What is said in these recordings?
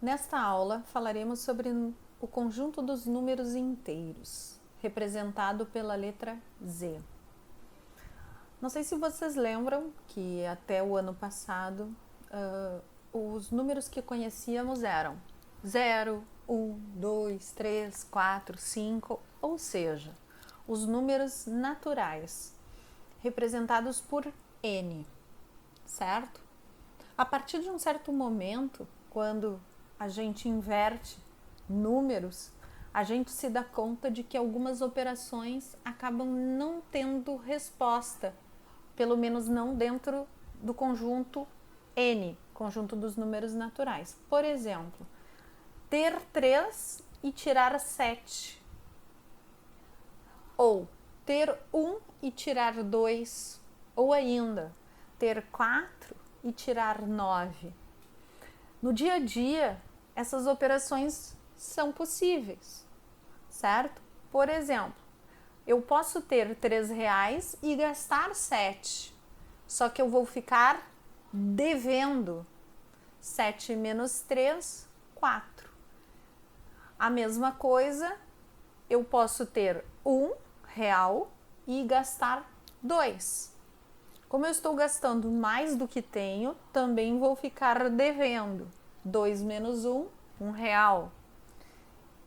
Nesta aula falaremos sobre o conjunto dos números inteiros, representado pela letra Z. Não sei se vocês lembram que até o ano passado os números que conhecíamos eram 0, 1, 2, 3, 4, 5, ou seja, os números naturais, representados por N, certo? A partir de um certo momento, quando a gente inverte números, a gente se dá conta de que algumas operações acabam não tendo resposta, pelo menos não dentro do conjunto N, conjunto dos números naturais. Por exemplo, ter 3 e tirar 7. Ou ter 1 e tirar 2. Ou ainda, ter 4 e tirar 9. No dia a dia, essas operações são possíveis, certo? Por exemplo, eu posso ter R$3 e gastar 7, só que eu vou ficar devendo 7 menos 3, 4. A mesma coisa, eu posso ter R$1 e gastar 2. Como eu estou gastando mais do que tenho, também vou ficar devendo 2 menos 1, R$1.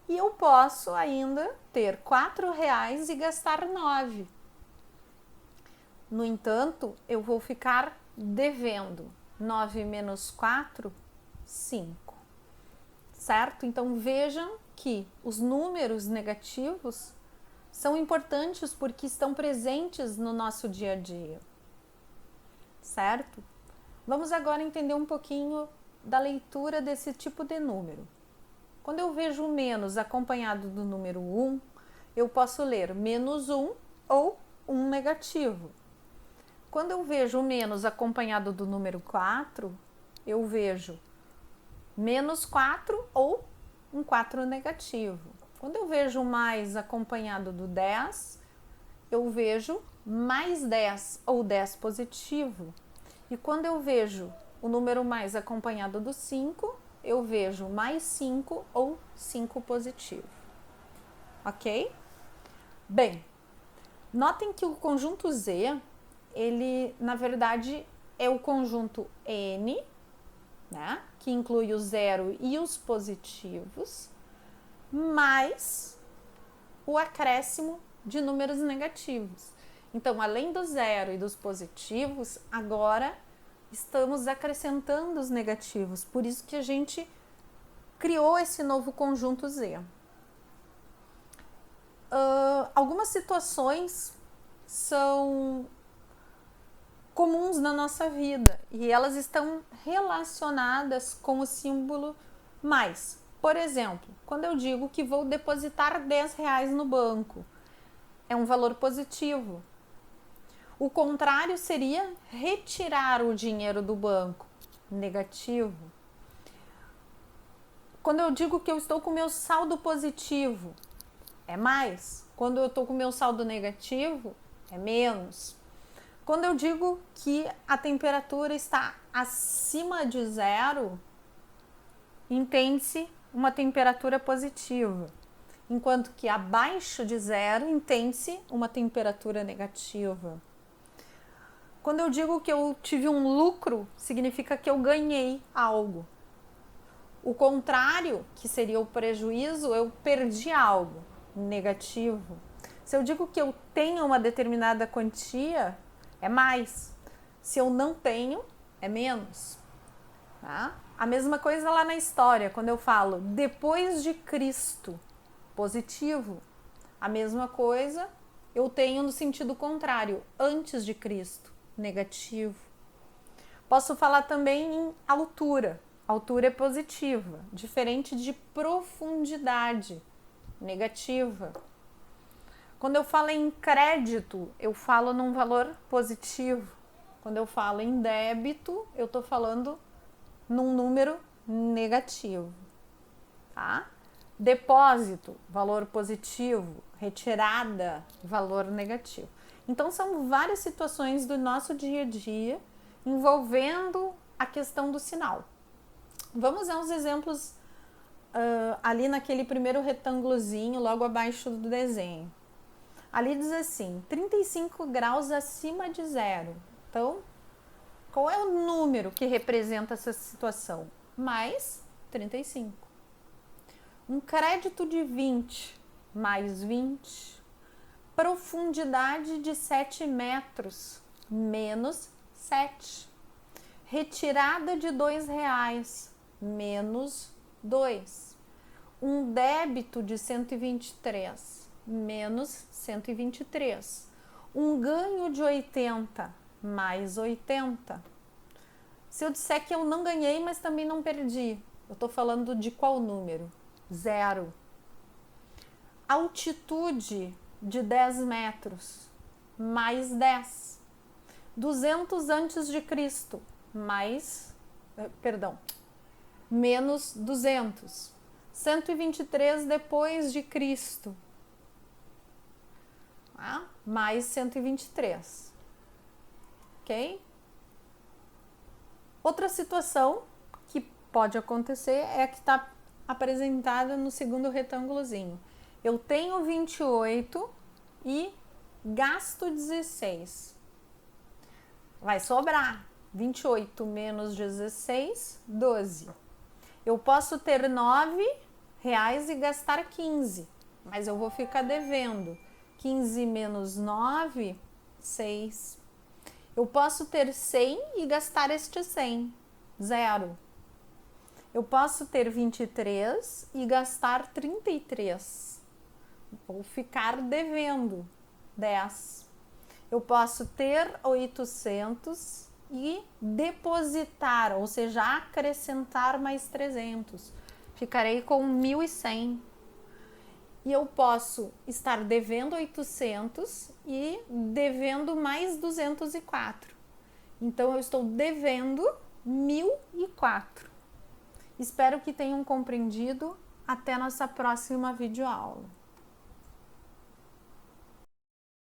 E eu posso ainda ter R$4 e gastar 9. No entanto, eu vou ficar devendo 9 menos 4, 5. Certo? Então vejam que os números negativos são importantes porque estão presentes no nosso dia a dia. Certo? Vamos agora entender um pouquinho da leitura desse tipo de número. Quando eu vejo o menos acompanhado do número 1, eu posso ler menos 1 ou 1 negativo. Quando eu vejo o menos acompanhado do número 4, eu vejo menos 4 ou um 4 negativo. Quando eu vejo o mais acompanhado do 10, eu vejo mais 10 ou 10 positivo. E quando eu vejo o número mais acompanhado do 5, eu vejo mais 5 ou 5 positivo. Ok? Bem, notem que o conjunto Z, ele na verdade é o conjunto N, né, que inclui o zero e os positivos, mais o acréscimo de números negativos. Então, além do zero e dos positivos, agora estamos acrescentando os negativos. Por isso que a gente criou esse novo conjunto Z. Algumas situações são comuns na nossa vida e elas estão relacionadas com o símbolo mais. Por exemplo, quando eu digo que vou depositar R$10 no banco, é um valor positivo. O contrário seria retirar o dinheiro do banco, negativo. Quando eu digo que eu estou com meu saldo positivo, é mais. Quando eu estou com meu saldo negativo, é menos. Quando eu digo que a temperatura está acima de 0, entende-se uma temperatura positiva. Enquanto que abaixo de 0, entende-se uma temperatura negativa. Quando eu digo que eu tive um lucro, significa que eu ganhei algo. O contrário, que seria o prejuízo, eu perdi algo, negativo. Se eu digo que eu tenho uma determinada quantia, é mais. Se eu não tenho, é menos. Tá? A mesma coisa lá na história, quando eu falo depois de Cristo, positivo. A mesma coisa eu tenho no sentido contrário, antes de Cristo, negativo. Posso falar também em altura. Altura é positiva, diferente de profundidade, negativa. Quando eu falo em crédito, eu falo num valor positivo. Quando eu falo em débito, eu estou falando num número negativo. Tá? Depósito, valor positivo. Retirada, valor negativo. Então, são várias situações do nosso dia a dia envolvendo a questão do sinal. Vamos a uns exemplos ali naquele primeiro retângulozinho, logo abaixo do desenho. Ali diz assim, 35 graus acima de zero. Então, qual é o número que representa essa situação? Mais 35. Um crédito de 20 mais 20. Profundidade de 7 metros menos 7. Retirada de R$2 menos 2. Um débito de 123 menos 123. Um ganho de 80 mais 80. Se eu disser que eu não ganhei, mas também não perdi, eu estou falando de qual número? 0. Altitude de 10 metros mais 10. 200 antes de Cristo menos 200. 123 depois de Cristo, mais 123. Ok? Outra situação que pode acontecer é a que está apresentada no segundo retângulozinho. Eu tenho 28 e gasto 16. Vai sobrar 28 menos 16, 12. Eu posso ter R$9 e gastar 15, mas eu vou ficar devendo. 15 menos 9, 6. Eu posso ter 100 e gastar este 100, 0. Eu posso ter 23 e gastar 33. Vou ficar devendo 10. Eu posso ter 800 e depositar, ou seja, acrescentar mais 300. Ficarei com 1.100. E eu posso estar devendo 800 e devendo mais 204. Então, eu estou devendo 1.004. Espero que tenham compreendido. Até nossa próxima videoaula.